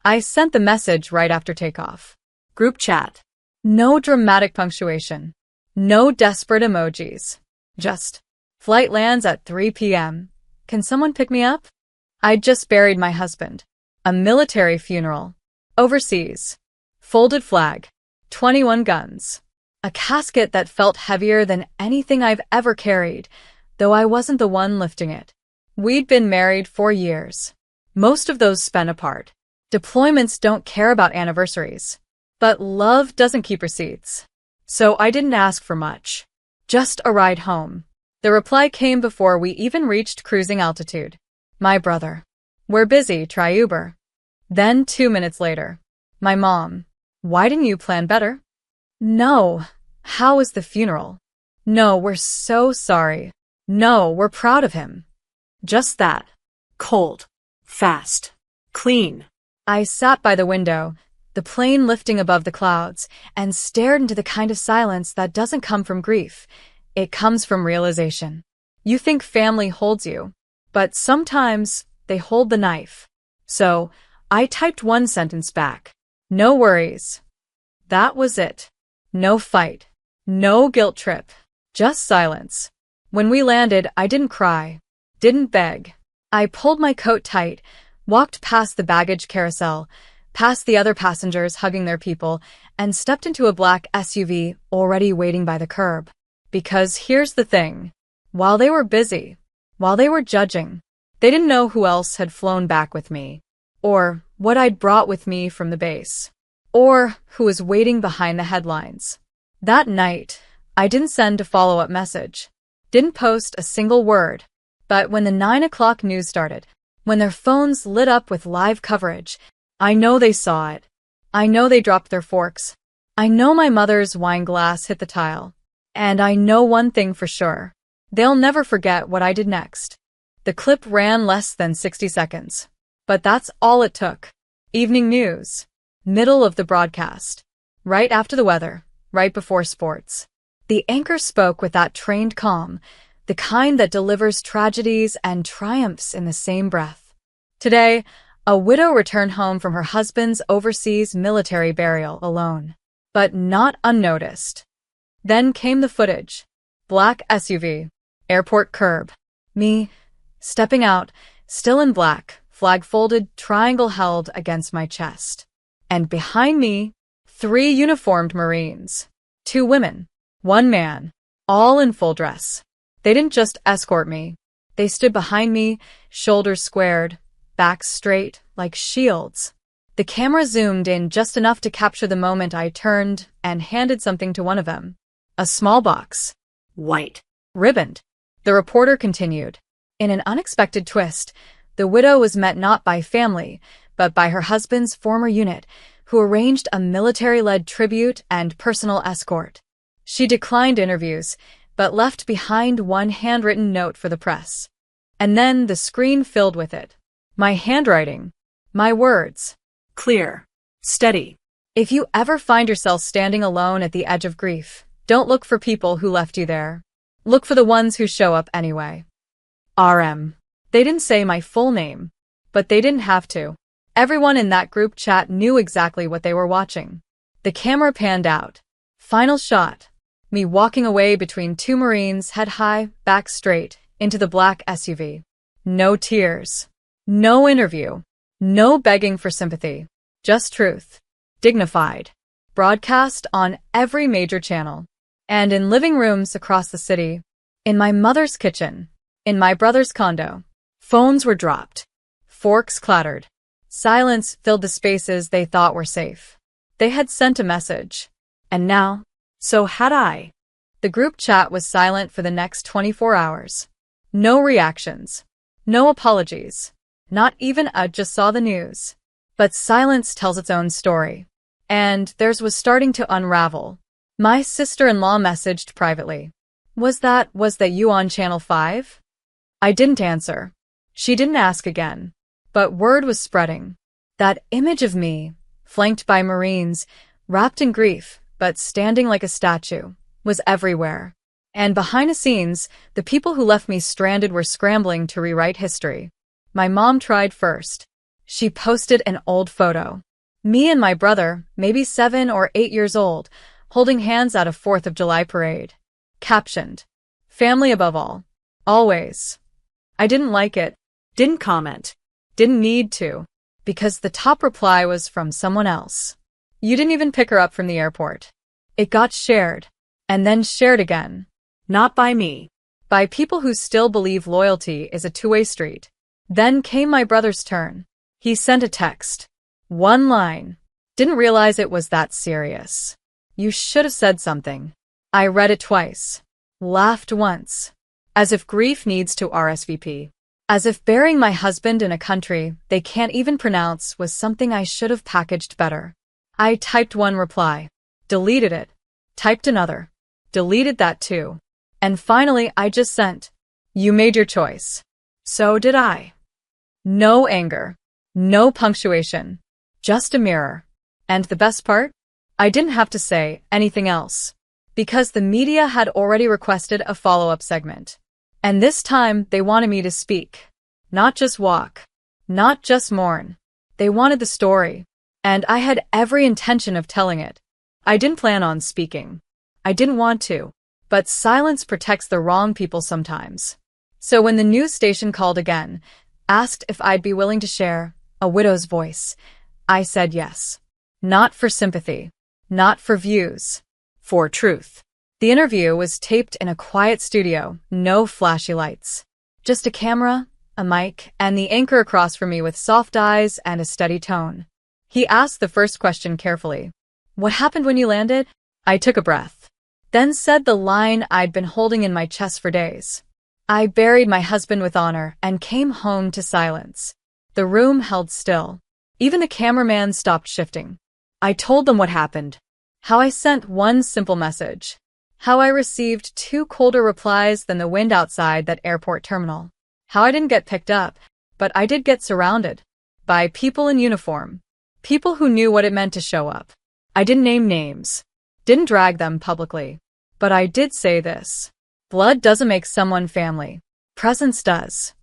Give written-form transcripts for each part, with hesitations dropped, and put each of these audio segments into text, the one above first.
I sent the message right after takeoff. Group chat. No dramatic punctuation. No desperate emojis. Just, flight lands at 3 p.m. Can someone pick me up? I'd just buried my husband. A military funeral. Overseas. Folded flag. 21 guns. A casket that felt heavier than anything I've ever carried, though I wasn't the one lifting it. We'd been married 4 years. Most of those spent apart. Deployments don't care about anniversaries. But love doesn't keep receipts. So I didn't ask for much. Just a ride home. The reply came before we even reached cruising altitude. My brother. We're busy, try Uber. Then 2 minutes later. My mom. Why didn't you plan better? No. How was the funeral? No, we're so sorry. No, we're proud of him. Just that. Cold. Fast. Clean. I sat by the window, the plane lifting above the clouds, and stared into the kind of silence that doesn't come from grief. It comes from realization. You think family holds you, but sometimes they hold the knife. So, I typed one sentence back. No worries. That was it. No fight. No guilt trip. Just silence. When we landed, I didn't cry. Didn't beg. I pulled my coat tight, walked past the baggage carousel, past the other passengers hugging their people, and stepped into a black SUV already waiting by the curb. Because here's the thing. While they were busy, while they were judging, they didn't know who else had flown back with me, or what I'd brought with me from the base, or who was waiting behind the headlines. That night, I didn't send a follow-up message, didn't post a single word, but when the 9 o'clock news started, when their phones lit up with live coverage, I know they saw it. I know they dropped their forks. I know my mother's wine glass hit the tile. And I know one thing for sure. They'll never forget what I did next. The clip ran less than 60 seconds. But that's all it took. Evening news. Middle of the broadcast. Right after the weather. Right before sports. The anchor spoke with that trained calm, the kind that delivers tragedies and triumphs in the same breath. Today, a widow returned home from her husband's overseas military burial alone. But not unnoticed. Then came the footage. Black SUV. Airport curb. Me, stepping out, still in black, flag folded, triangle held against my chest. And behind me, 3 uniformed Marines. 2 women. 1 man. All in full dress. They didn't just escort me. They stood behind me, shoulders squared, backs straight, like shields. The camera zoomed in just enough to capture the moment I turned and handed something to one of them. A small box. White. Ribboned. The reporter continued. In an unexpected twist, the widow was met not by family, but by her husband's former unit, who arranged a military-led tribute and personal escort. She declined interviews, but left behind one handwritten note for the press. And then the screen filled with it. My handwriting. My words. Clear. Steady. If you ever find yourself standing alone at the edge of grief, don't look for people who left you there. Look for the ones who show up anyway. RM. They didn't say my full name, but they didn't have to. Everyone in that group chat knew exactly what they were watching. The camera panned out. Final shot. Me walking away between 2 Marines, head high, back straight, into the black SUV. No tears. No interview. No begging for sympathy. Just truth. Dignified. Broadcast on every major channel. And in living rooms across the city. In my mother's kitchen. In my brother's condo. Phones were dropped. Forks clattered. Silence filled the spaces they thought were safe. They had sent a message. And now, so had I. The group chat was silent for the next 24 hours. No reactions. No apologies. Not even a just saw the news. But silence tells its own story. And theirs was starting to unravel. My sister-in-law messaged privately. Was that you on Channel 5? I didn't answer. She didn't ask again. But word was spreading. That image of me, flanked by Marines, wrapped in grief, but standing like a statue, was everywhere. And behind the scenes, the people who left me stranded were scrambling to rewrite history. My mom tried first. She posted an old photo. Me and my brother, maybe 7 or 8 years old, holding hands at a 4th of July parade. Captioned, "Family above all. Always." I didn't like it, didn't comment, didn't need to, because the top reply was from someone else. "You didn't even pick her up from the airport." It got shared, and then shared again. Not by me. By people who still believe loyalty is a two-way street. Then came my brother's turn. He sent a text. One line. "Didn't realize it was that serious. You should have said something." I read it twice. Laughed once. As if grief needs to RSVP. As if burying my husband in a country they can't even pronounce was something I should have packaged better. I typed one reply. Deleted it. Typed another. Deleted that too. And finally I just sent, "You made your choice. So did I." No anger. No punctuation. Just a mirror. And the best part? I didn't have to say anything else. Because the media had already requested a follow-up segment. And this time they wanted me to speak. Not just walk. Not just mourn. They wanted the story. And I had every intention of telling it. I didn't plan on speaking. I didn't want to. But silence protects the wrong people sometimes. So when the news station called again, asked if I'd be willing to share a widow's voice, I said yes. Not for sympathy. Not for views. For truth. The interview was taped in a quiet studio, no flashy lights. Just a camera, a mic, and the anchor across from me with soft eyes and a steady tone. He asked the first question carefully. "What happened when you landed?" I took a breath. Then said the line I'd been holding in my chest for days. "I buried my husband with honor and came home to silence." The room held still. Even the cameraman stopped shifting. I told them what happened. How I sent one simple message. How I received 2 colder replies than the wind outside that airport terminal. How I didn't get picked up, but I did get surrounded. By people in uniform. People who knew what it meant to show up. I didn't name names. Didn't drag them publicly. But I did say this. Blood doesn't make someone family. Presence does.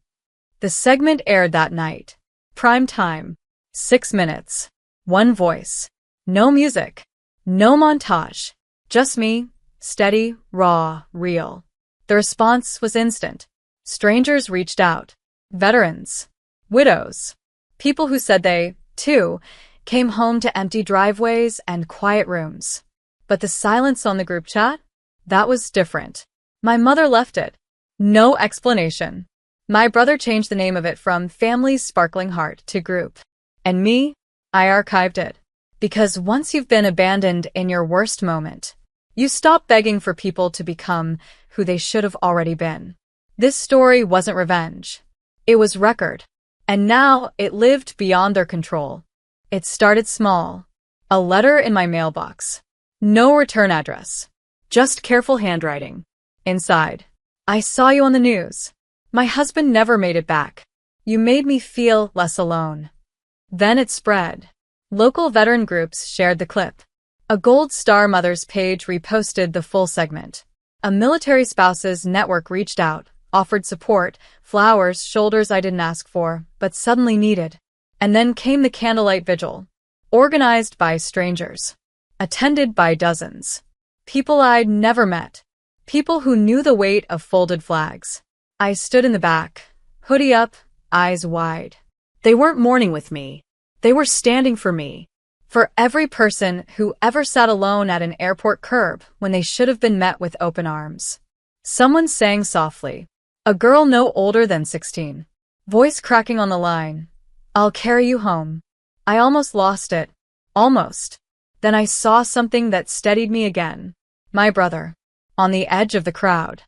The segment aired that night. Prime time. 6 minutes. One voice. No music. No montage. Just me. Steady, raw, real. The response was instant. Strangers reached out. Veterans. Widows. People who said they, too, came home to empty driveways and quiet rooms. But the silence on the group chat? That was different. My mother left it. No explanation. My brother changed the name of it from Family's Sparkling Heart to Group. And me? I archived it. Because once you've been abandoned in your worst moment, you stop begging for people to become who they should have already been. This story wasn't revenge. It was record. And now it lived beyond their control. It started small. A letter in my mailbox. No return address. Just careful handwriting. Inside. "I saw you on the news. My husband never made it back. You made me feel less alone." Then it spread. Local veteran groups shared the clip. A Gold Star Mothers page reposted the full segment. A military spouses network reached out, offered support, flowers, shoulders I didn't ask for, but suddenly needed. And then came the candlelight vigil. Organized by strangers. Attended by dozens. People I'd never met. People who knew the weight of folded flags. I stood in the back, hoodie up, eyes wide. They weren't mourning with me. They were standing for me. For every person who ever sat alone at an airport curb when they should have been met with open arms. Someone sang softly. A girl no older than 16. Voice cracking on the line. "I'll carry you home." I almost lost it. Almost. Then I saw something that steadied me again. My brother. On the edge of the crowd.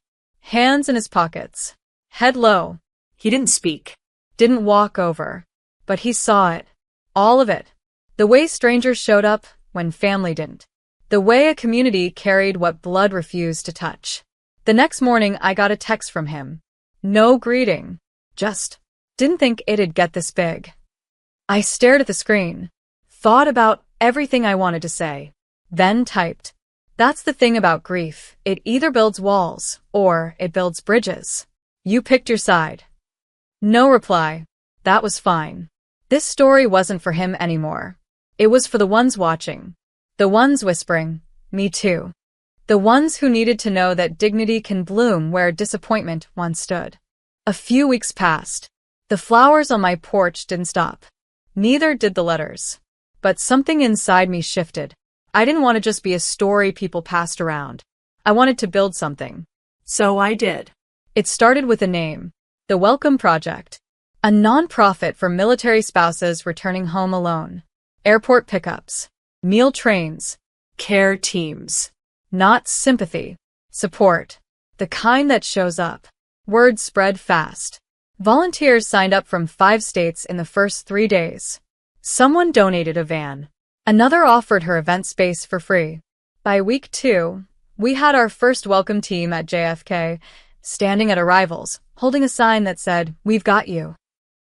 Hands in his pockets. Head low. He didn't speak. Didn't walk over. But he saw it. All of it. The way strangers showed up when family didn't. The way a community carried what blood refused to touch. The next morning I got a text from him. No greeting. Just, didn't think it'd get this big. I stared at the screen. Thought about everything I wanted to say. Then typed. That's the thing about grief. It either builds walls, or it builds bridges. You picked your side. No reply. That was fine. This story wasn't for him anymore. It was for the ones watching. The ones whispering, "Me too." The ones who needed to know that dignity can bloom where disappointment once stood. A few weeks passed. The flowers on my porch didn't stop. Neither did the letters. But something inside me shifted. I didn't want to just be a story people passed around. I wanted to build something. So I did. It started with a name. The Welcome Project. A non-profit for military spouses returning home alone. Airport pickups. Meal trains. Care teams. Not sympathy. Support. The kind that shows up. Word spread fast. Volunteers signed up from 5 states in the first 3 days. Someone donated a van. Another offered her event space for free. By week 2, we had our first welcome team at JFK, standing at arrivals, holding a sign that said, "We've got you."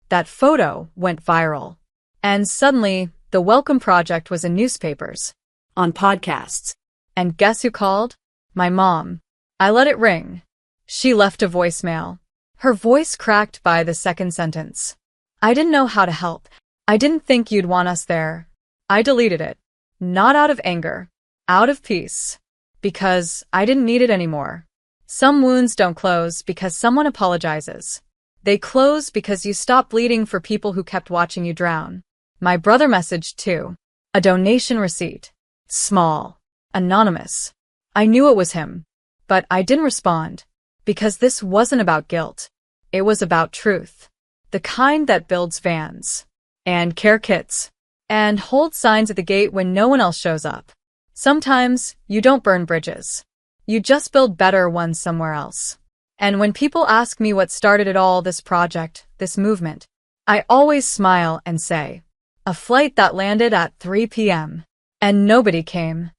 That photo went viral. And suddenly, the Welcome Project was in newspapers, on podcasts. And guess who called? My mom. I let it ring. She left a voicemail. Her voice cracked by the second sentence. "I didn't know how to help. I didn't think you'd want us there." I deleted it. Not out of anger. Out of peace. Because I didn't need it anymore. Some wounds don't close because someone apologizes. They close because you stop bleeding for people who kept watching you drown. My brother messaged too. A donation receipt. Small. Anonymous. I knew it was him. But I didn't respond. Because this wasn't about guilt. It was about truth. The kind that builds vans. And care kits. And holds signs at the gate when no one else shows up. Sometimes, you don't burn bridges. You just build better ones somewhere else. And when people ask me what started it all, this project, this movement, I always smile and say, a flight that landed at 3 p.m. And nobody came.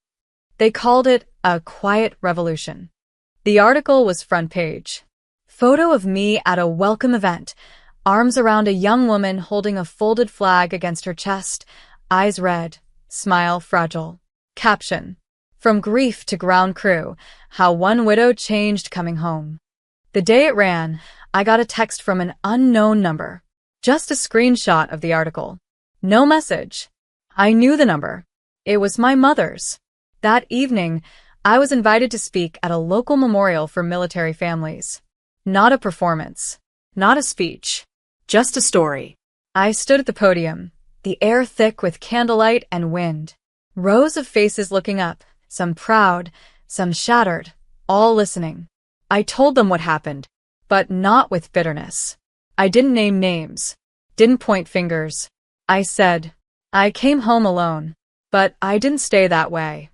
They called it a quiet revolution. The article was front page. Photo of me at a welcome event, arms around a young woman holding a folded flag against her chest, eyes red, smile fragile. Caption. From grief to ground crew, how one widow changed coming home. The day it ran, I got a text from an unknown number. Just a screenshot of the article. No message. I knew the number. It was my mother's. That evening, I was invited to speak at a local memorial for military families. Not a performance. Not a speech. Just a story. I stood at the podium, the air thick with candlelight and wind. Rows of faces looking up, some proud, some shattered, all listening. I told them what happened, but not with bitterness. I didn't name names, didn't point fingers. I said, I came home alone, but I didn't stay that way.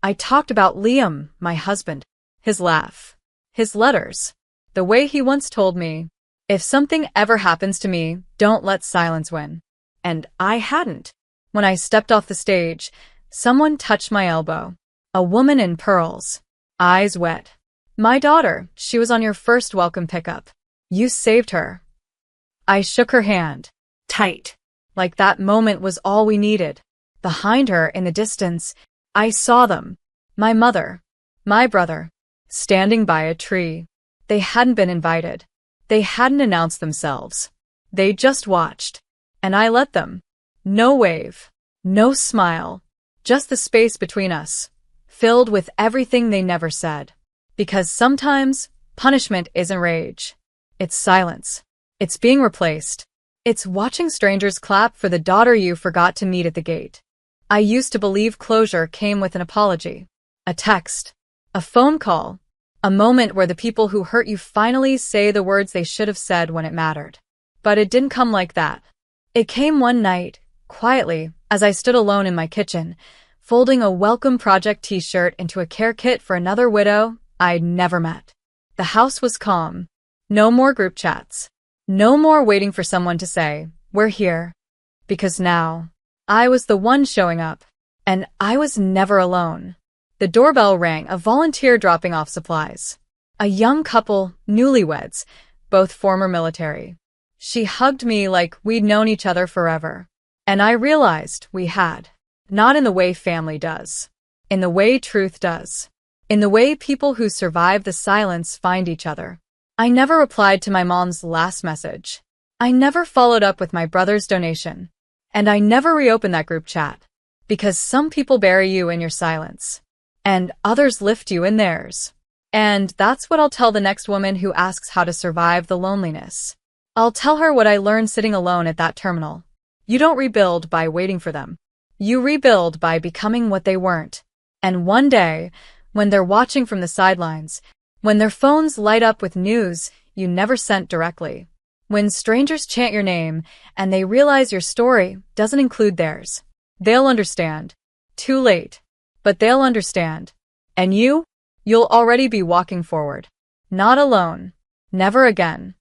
I talked about Liam, my husband, his laugh, his letters, the way he once told me, if something ever happens to me, don't let silence win. And I hadn't. When I stepped off the stage, someone touched my elbow. A woman in pearls, eyes wet. My daughter, she was on your first welcome pickup. You saved her. I shook her hand. Tight. Like that moment was all we needed. Behind her, in the distance, I saw them. My mother. My brother. Standing by a tree. They hadn't been invited. They hadn't announced themselves. They just watched. And I let them. No wave. No smile. Just the space between us. Filled with everything they never said. Because sometimes, punishment isn't rage. It's silence. It's being replaced. It's watching strangers clap for the daughter you forgot to meet at the gate. I used to believe closure came with an apology. A text. A phone call. A moment where the people who hurt you finally say the words they should have said when it mattered. But it didn't come like that. It came one night, quietly, as I stood alone in my kitchen, folding a Welcome Project t-shirt into a care kit for another widow I'd never met. The house was calm. No more group chats. No more waiting for someone to say, we're here. Because now, I was the one showing up. And I was never alone. The doorbell rang, a volunteer dropping off supplies. A young couple, newlyweds, both former military. She hugged me like we'd known each other forever. And I realized we had. Not in the way family does. In the way truth does. In the way people who survive the silence find each other. I never replied to my mom's last message. I never followed up with my brother's donation. And I never reopened that group chat. Because some people bury you in your silence. And others lift you in theirs. And that's what I'll tell the next woman who asks how to survive the loneliness. I'll tell her what I learned sitting alone at that terminal. You don't rebuild by waiting for them. You rebuild by becoming what they weren't. And one day, when they're watching from the sidelines, when their phones light up with news you never sent directly, when strangers chant your name and they realize your story doesn't include theirs, they'll understand. Too late. But they'll understand. And you'll already be walking forward. Not alone. Never again.